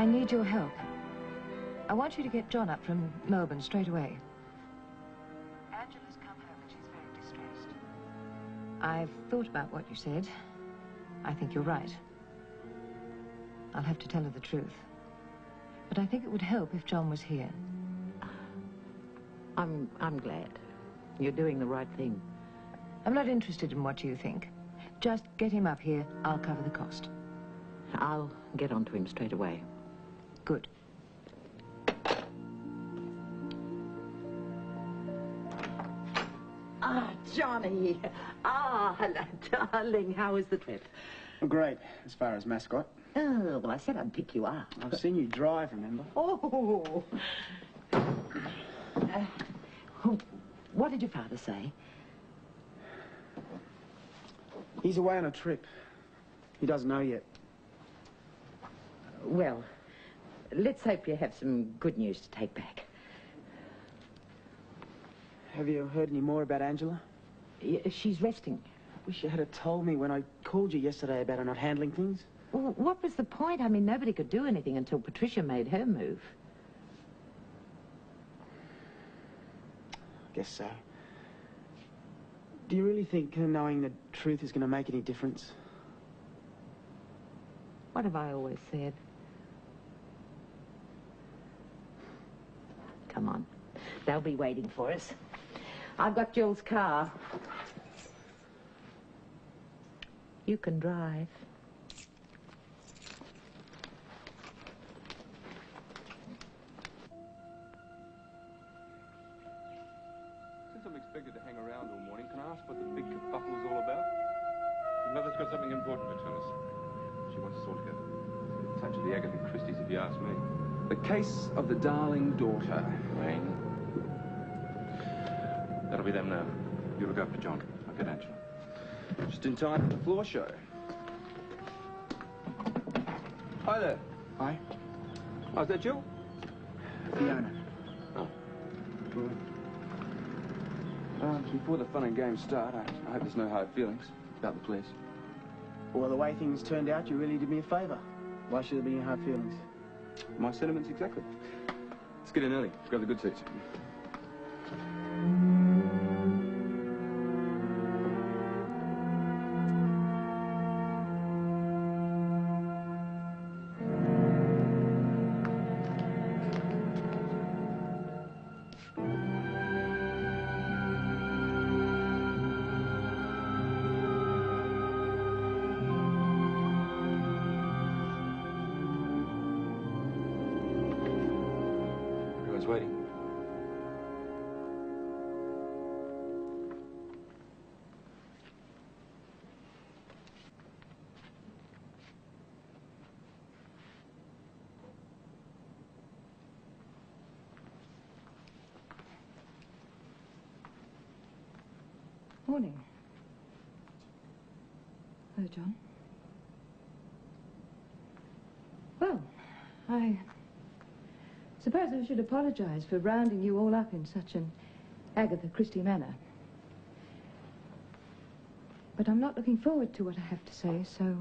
I need your help. I want you to get John up from Melbourne straight away. Angela's come home and she's very distressed. I've thought about what you said. I think you're right. I'll have to tell her the truth. But I think it would help if John was here. I'm glad. You're doing the right thing. I'm not interested in what you think. Just get him up here. I'll cover the cost. I'll get onto him straight away. Good. Ah, Johnny. Ah, darling, how was the trip? Great, as far as mascot. Oh, well, I said I'd pick you up. I've seen you drive, remember? Oh. What did your father say? He's away on a trip. He doesn't know yet. Well, let's hope you have some good news to take back. Have you heard any more about Angela? Yeah, she's resting. Wish you had told me when I called you yesterday about her not handling things. Well, what was the point? I mean, nobody could do anything until Patricia made her move. Guess so. Do you really think knowing the truth is going to make any difference? What have I always said? Come on. They'll be waiting for us. I've got Jill's car. You can drive. Since I'm expected to hang around all morning, can I ask what the big kerfuffle is all about? Your mother's got something important to tell us. She wants us all together. A touch of the Agatha Christie's, if you ask me. The case of the darling daughter, Wayne. That'll be them now. You look after John. I'll get Angela. Just in time for the floor show. Hi there. Hi. Oh, is that Jill? Fiona. Oh. Before the fun and games start, I hope there's no hard feelings about the place. Well, the way things turned out, you really did me a favour. Why should there be any hard feelings? My sentiments exactly. Let's get in early. Grab the good seats. Waiting. Morning. Hello, John. Well, I suppose I should apologize for rounding you all up in such an Agatha Christie manner. But I'm not looking forward to what I have to say, so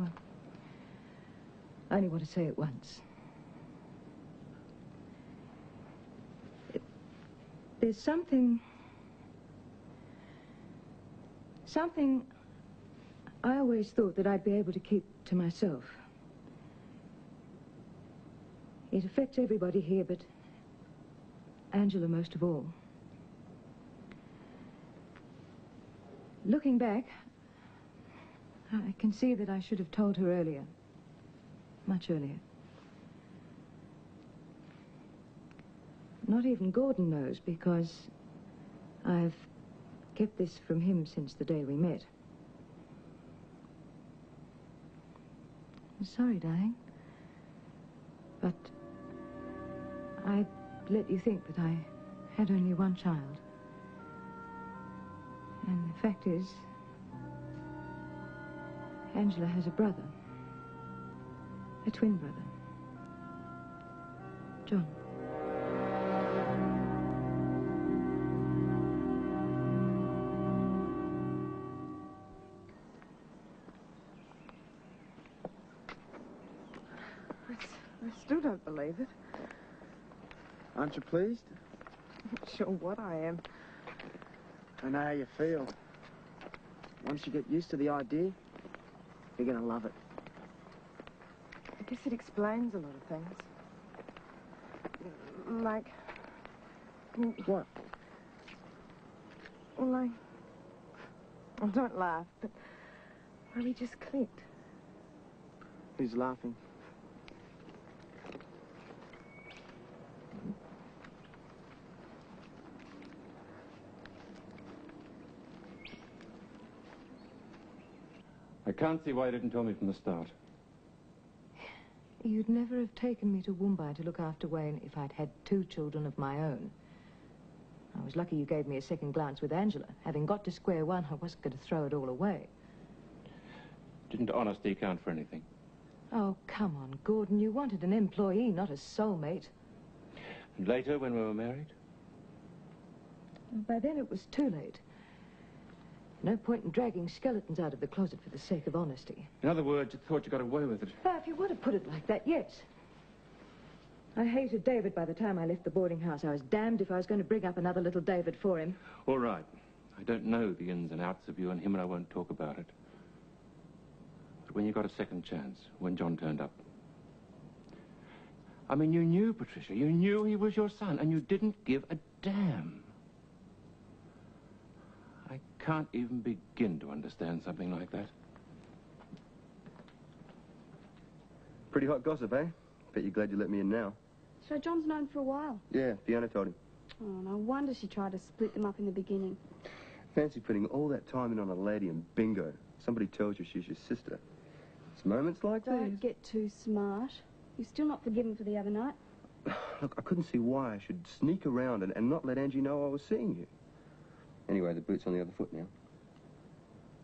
I only want to say it once. There's something I always thought that I'd be able to keep to myself. It affects everybody here, but Angela most of all. Looking back, I can see that I should have told her earlier. Much earlier. Not even Gordon knows, because I've kept this from him since the day we met. I'm sorry, darling. But I let you think that I had only one child. And the fact is, Angela has a brother. A twin brother. John. I still don't believe it. Aren't you pleased? Not sure what I am. I know how you feel. Once you get used to the idea, you're going to love it. I guess it explains a lot of things. Like... What? Well, like... Oh, don't laugh, but... Well, we just clicked. Who's laughing? I can't see why you didn't tell me from the start. You'd never have taken me to Woombye to look after Wayne if I'd had 2 children of my own. I was lucky you gave me a second glance with Angela. Having got to square one, I wasn't going to throw it all away. Didn't honesty count for anything? Oh, come on, Gordon. You wanted an employee, not a soulmate. And later, when we were married? By then it was too late. No point in dragging skeletons out of the closet for the sake of honesty. In other words, you thought you got away with it. Well, if you want to put it like that, yes. I hated David by the time I left the boarding house. I was damned if I was going to bring up another little David for him. All right. I don't know the ins and outs of you and him, and I won't talk about it. But when you got a second chance, when John turned up. I mean, you knew, Patricia. You knew he was your son, and you didn't give a damn. I can't even begin to understand something like that. Pretty hot gossip, eh? Bet you're glad you let me in now. So John's known for a while. Yeah, Fiona told him. Oh, no wonder she tried to split them up in the beginning. Fancy putting all that time in on a lady and bingo. Somebody tells you she's your sister. It's moments like Don't these. get too smart. You're still not forgiven for the other night. Look, I couldn't see why I should sneak around and not let Angie know I was seeing you. Anyway, the boot's on the other foot now.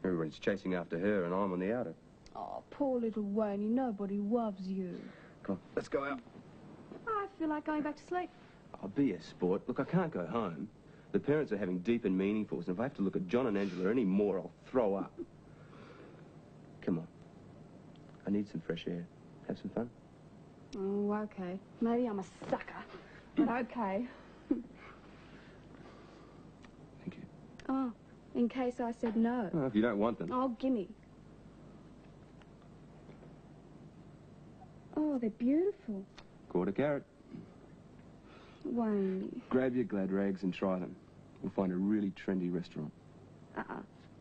Everybody's chasing after her and I'm on the outer. Oh, poor little Wayne. Nobody loves you. Come on, let's go out. I feel like going back to sleep. I'll be a sport. Look, I can't go home. The parents are having deep and meaningfuls, and if I have to look at John and Angela any more, I'll throw up. Come on. I need some fresh air. Have some fun. Oh, okay. Maybe I'm a sucker, but okay. Thank you. Oh, in case I said no. Well, if you don't want them. Oh, gimme. Oh, they're beautiful. Quarter carrot. Wayne. Grab your glad rags and try them. We'll find a really trendy restaurant.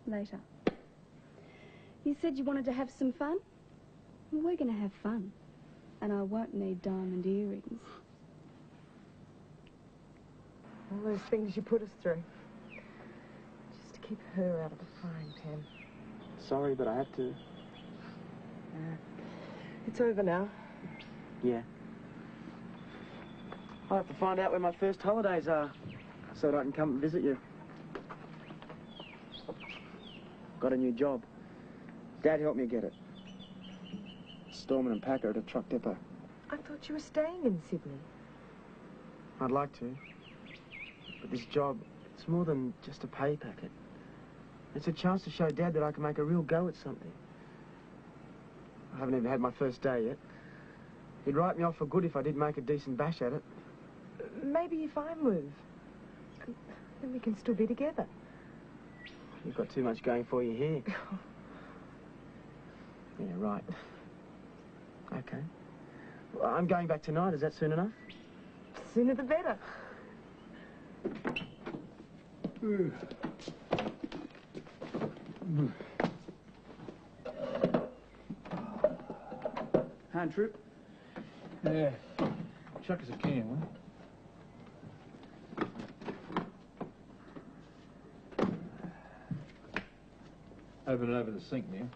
Later. You said you wanted to have some fun? Well, we're going to have fun. And I won't need diamond earrings. All those things you put us through. Just to keep her out of the frying pan. Sorry, but I had to. It's over now. Yeah. I'll have to find out where my first holidays are so that I can come and visit you. Got a new job. Dad helped me get it. Storeman and packer at a truck depot. I thought you were staying in Sydney. I'd like to. But this job, it's more than just a pay packet. It's a chance to show Dad that I can make a real go at something. I haven't even had my first day yet. He'd write me off for good if I did make a decent bash at it. Maybe if I move, then we can still be together. You've got too much going for you here. Yeah, right. Okay. Well, I'm going back tonight. Is that soon enough? Sooner the better. Hand trip? Yeah. Chuck us a can, will you? Open it over the sink, Neil.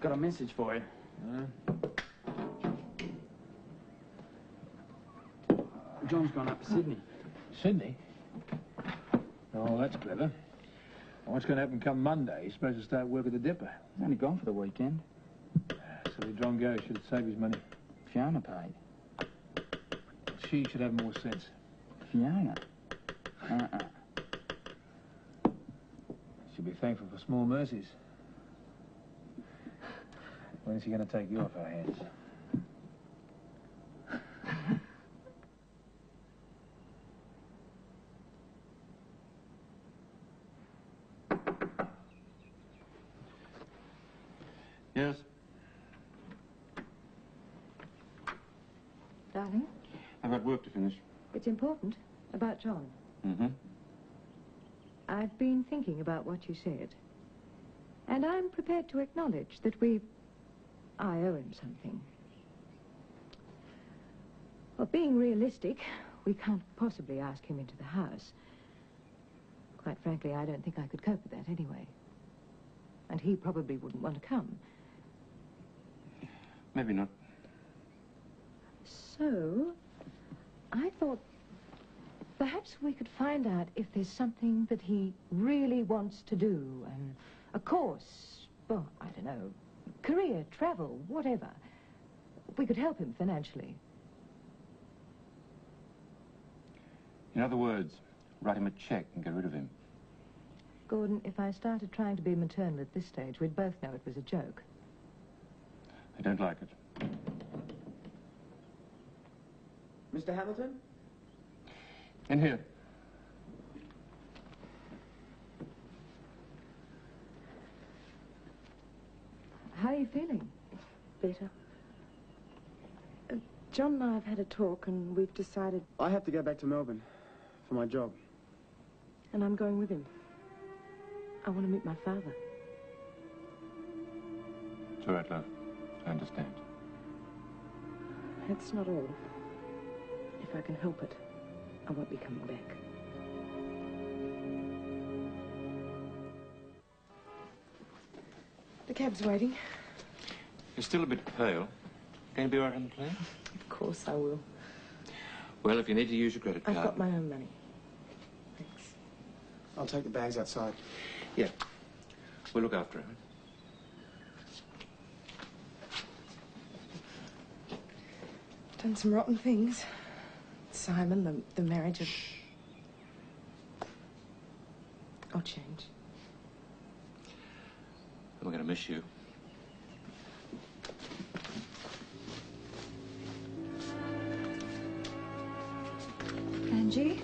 Got a message for you. John's gone up to Sydney. Sydney? Oh, that's clever. What's going to happen come Monday? He's supposed to start work at the depot. He's only gone for the weekend. So John Go should save his money. Fiona paid. She should have more sense. Fiona? She'll be thankful for small mercies. When's he going to take you off our hands? Yes? Darling, I've got work to finish. it's important about John. Mm-hmm. I've been thinking about what you said. And I'm prepared to acknowledge that I owe him something. Well, being realistic, we can't possibly ask him into the house. Quite frankly, I don't think I could cope with that anyway. And he probably wouldn't want to come. Maybe not. So, I thought perhaps we could find out if there's something that he really wants to do. A course, well, I don't know, career, travel, whatever. We could help him financially. In other words, write him a check and get rid of him. Gordon, if I started trying to be maternal at this stage, we'd both know it was a joke. I don't like it. Mr. Hamilton? In here. How are you feeling? Better. John and I have had a talk and we've decided... I have to go back to Melbourne for my job. And I'm going with him. I want to meet my father. It's all right, love. I understand. That's not all. If I can help it, I won't be coming back. The cab's waiting. You're still a bit pale. Going to be all right on the plane? Of course I will. Well, if you need to use your credit card... I've got my own money. Thanks. I'll take the bags outside. Yeah. We'll look after him. Done some rotten things. Simon, the marriage of... I'll change. We're going to miss you. Angie?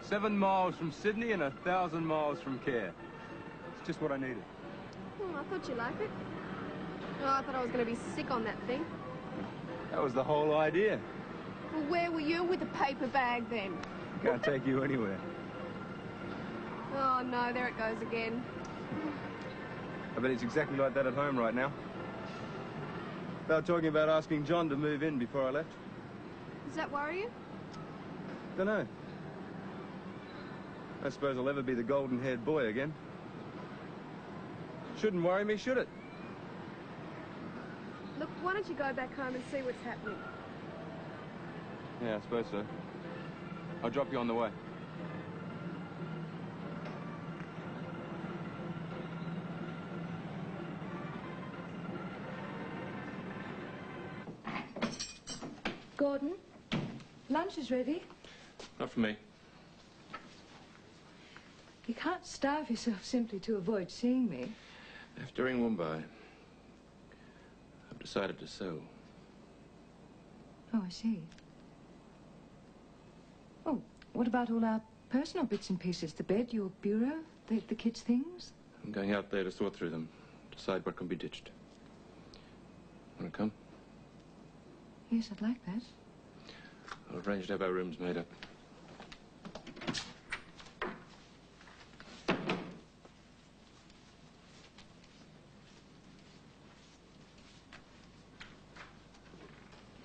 "7 miles from Sydney and 1,000 miles from Care. It's just what I needed." Oh, I thought you liked it. Oh, I thought I was going to be sick on that thing. That was the whole idea. Well, where were you with the paper bag then? Can't take you anywhere. Oh, no, there it goes again. I bet it's exactly like that at home right now. They were talking about asking John to move in before I left. Does that worry you? Dunno. I suppose I'll ever be the golden-haired boy again. Shouldn't worry me, should it? Look, why don't you go back home and see what's happening? Yeah, I suppose so. I'll drop you on the way. Gordon, lunch is ready. Not for me. You can't starve yourself simply to avoid seeing me. After ring Mumbai, I've decided to sew. Oh, I see. Oh, what about all our personal bits and pieces? The bed, your bureau, the kids' things? I'm going out there to sort through them, decide what can be ditched. Want to come? Yes, I'd like that. I'll arrange to have our rooms made up.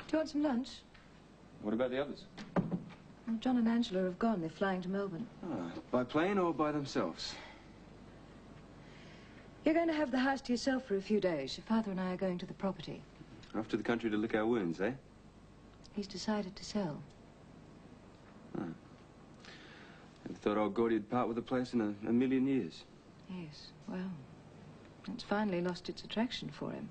Do you want some lunch? What about the others? Well, John and Angela have gone. They're flying to Melbourne. Ah, by plane or by themselves? You're going to have the house to yourself for a few days. Your father and I are going to the property. Off to the country to lick our wounds, eh? He's decided to sell. Ah. Thought old Gordy'd part with the place in a million years. Yes, well, it's finally lost its attraction for him.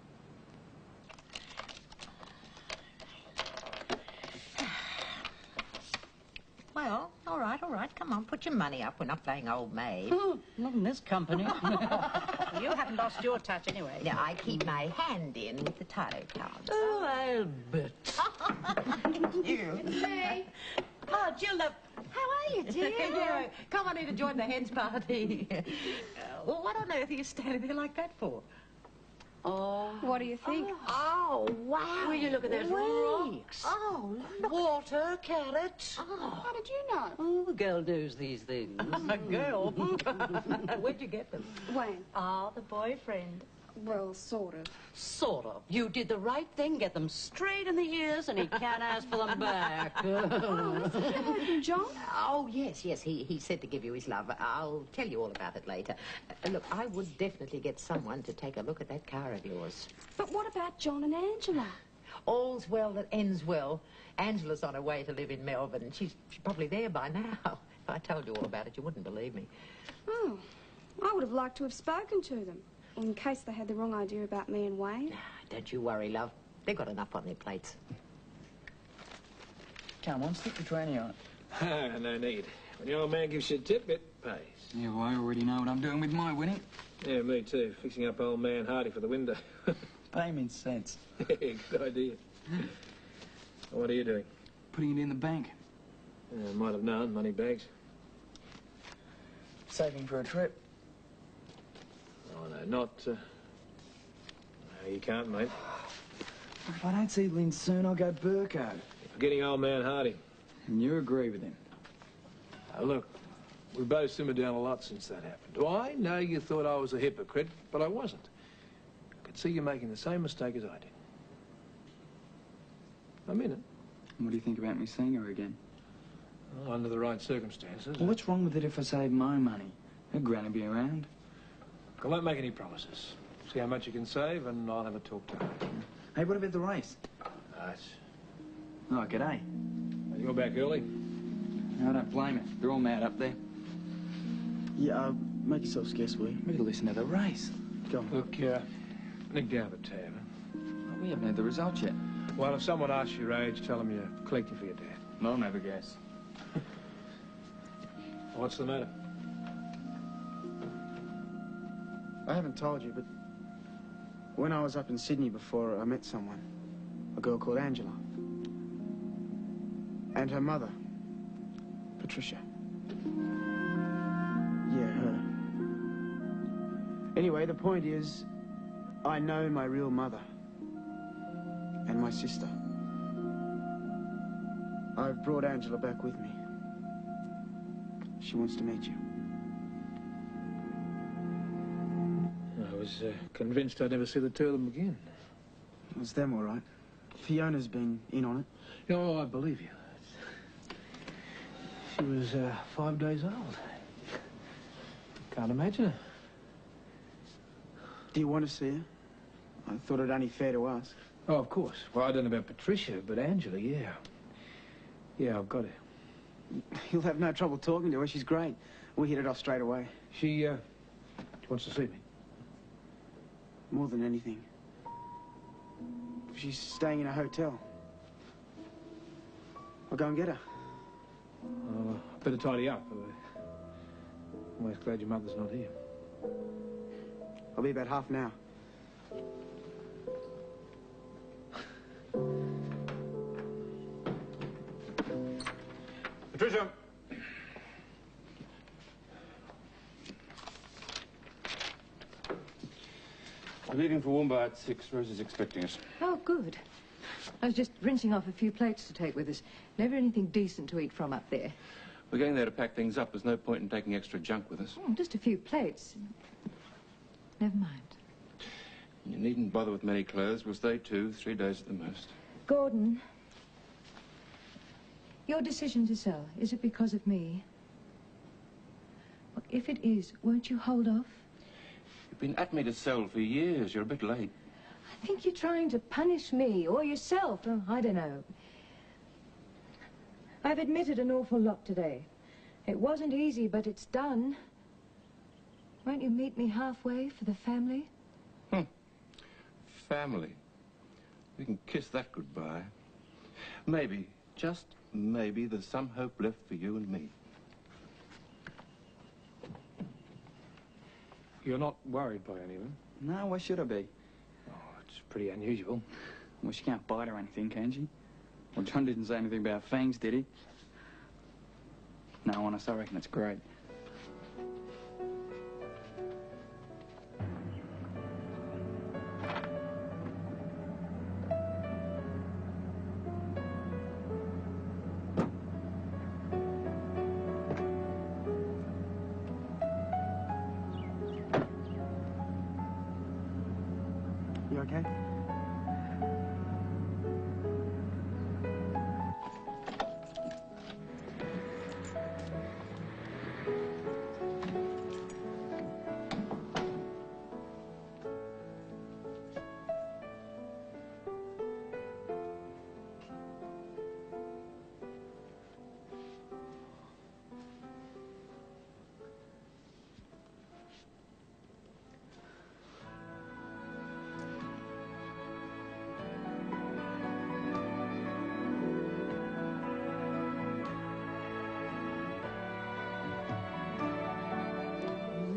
Well, all right. Come on, put your money up. We're not playing old maid. Not in this company. You haven't lost your touch anyway. Yeah, I keep my hand in with the tarot cards. Oh, I'll bet. You. Hey. Oh, Jill, how are you, dear? Yeah, come on in to join the hens party. Well, what on earth are you standing there like that for? Oh. What do you think? Oh, wow. Will you look at those rocks? Oh, look. Water, carrots. Oh, How did you know? Oh, the girl knows these things. a girl. Where'd you get them? Wayne. Ah, the boyfriend. Well, sort of. Sort of. You did the right thing, get them straight in the ears, and he can't ask for them back. Oh, is it heard from John? Oh, yes. He said to give you his love. I'll tell you all about it later. Look, I would definitely get someone to take a look at that car of yours. But what about John and Angela? All's well that ends well. Angela's on her way to live in Melbourne. She's probably there by now. If I told you all about it, you wouldn't believe me. Oh, I would have liked to have spoken to them. In case they had the wrong idea about me and Wayne. Don't you worry, love. They've got enough on their plates. Come on, stick the tranny on. No need. When the old man gives you a tip, it pays. Yeah, well, I already know what I'm doing with my winning. Yeah, me too. Fixing up old man Hardy for the window. Pay me in cents. Yeah, good idea. What are you doing? Putting it in the bank. Might have known. Money bags. Saving for a trip. Oh, no, not... No, you can't, mate. If I don't see Lynn soon, I'll go Burko. You're forgetting old man Hardy. And you agree with him? Look, we both simmered down a lot since that happened. I know you thought I was a hypocrite, but I wasn't. I could see you making the same mistake as I did. I mean it. What do you think about me seeing her again? Well, under the right circumstances. Well, what's wrong with it if I save my money? Her granny be around. I won't make any promises. See how much you can save, and I'll have a talk to her. Hey, what about the race? Right. Oh, g'day. You're back early. I don't blame it. They're all mad up there. Yeah, make yourself scarce, will you? We gotta listen to the race. Go on. Look, nick down the tab. Oh, we haven't had the results yet. Well, if someone asks your age, tell them you're collecting for your dad. I'll never guess. What's the matter? I haven't told you, but when I was up in Sydney before, I met someone. A girl called Angela. And her mother, Patricia. Yeah, her. Anyway, the point is, I know my real mother. And my sister. I've brought Angela back with me. She wants to meet you. I was convinced I'd never see the two of them again. It was them, all right. Fiona's been in on it. Oh, I believe you. She was 5 days old. Can't imagine her. Do you want to see her? I thought it only fair to ask. Oh, of course. Well, I don't know about Patricia, but Angela, yeah. Yeah, I've got her. You'll have no trouble talking to her. She's great. We hit it off straight away. She wants to see me. More than anything. She's staying in a hotel. I'll go and get her. I better tidy up. I'm always glad your mother's not here. I'll be about half an hour. Patricia! We're leaving for Woomba at 6. Rose is expecting us. Oh, good. I was just rinsing off a few plates to take with us. Never anything decent to eat from up there. We're going there to pack things up. There's no point in taking extra junk with us. Oh, just a few plates. Never mind. You needn't bother with many clothes. We'll stay 2, 3 days at the most. Gordon, your decision to sell, is it because of me? Well, if it is, won't you hold off? You've been at me to sell for years. You're a bit late. I think you're trying to punish me or yourself. Oh, I don't know. I've admitted an awful lot today. It wasn't easy, but it's done. Won't you meet me halfway for the family? Family. We can kiss that goodbye. Maybe, just maybe, there's some hope left for you and me. You're not worried by anything? No, why should I be? Oh, it's pretty unusual. Well, she can't bite or anything, can she? Well, John didn't say anything about fangs, did he? No, honest, I reckon it's great. You okay?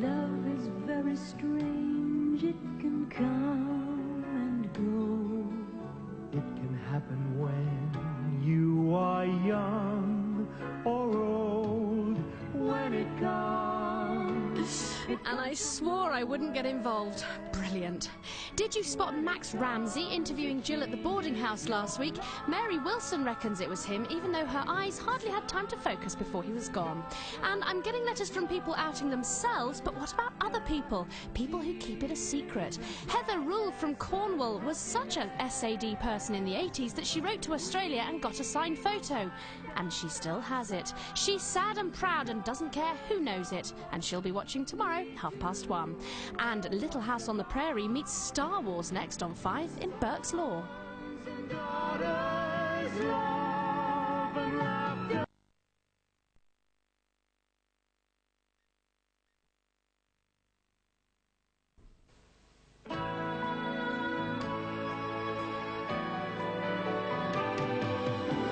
Love is very strange, it can come and go. It can happen when you are young or old. When it comes, And I swore I wouldn't get involved. Brilliant. Did you spot Max Ramsey interviewing Jill at the boarding house last week? Mary Wilson reckons it was him, even though her eyes hardly had time to focus before he was gone. And I'm getting letters from people outing themselves, but what about other people? People who keep it a secret. Heather Rule from Cornwall was such an SAD person in the 80s that she wrote to Australia and got a signed photo. And she still has it. She's sad and proud and doesn't care who knows it. And she'll be watching tomorrow, 1:30. And Little House on the Prairie meets Star Wars next on 5 in Burke's Law.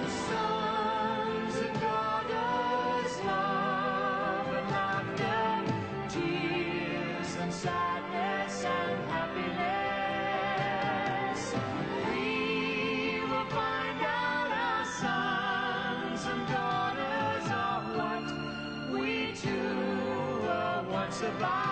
sons and daughters, love and laughter, tears and sadness and happiness. We will find out our sons and daughters are what we too were once about.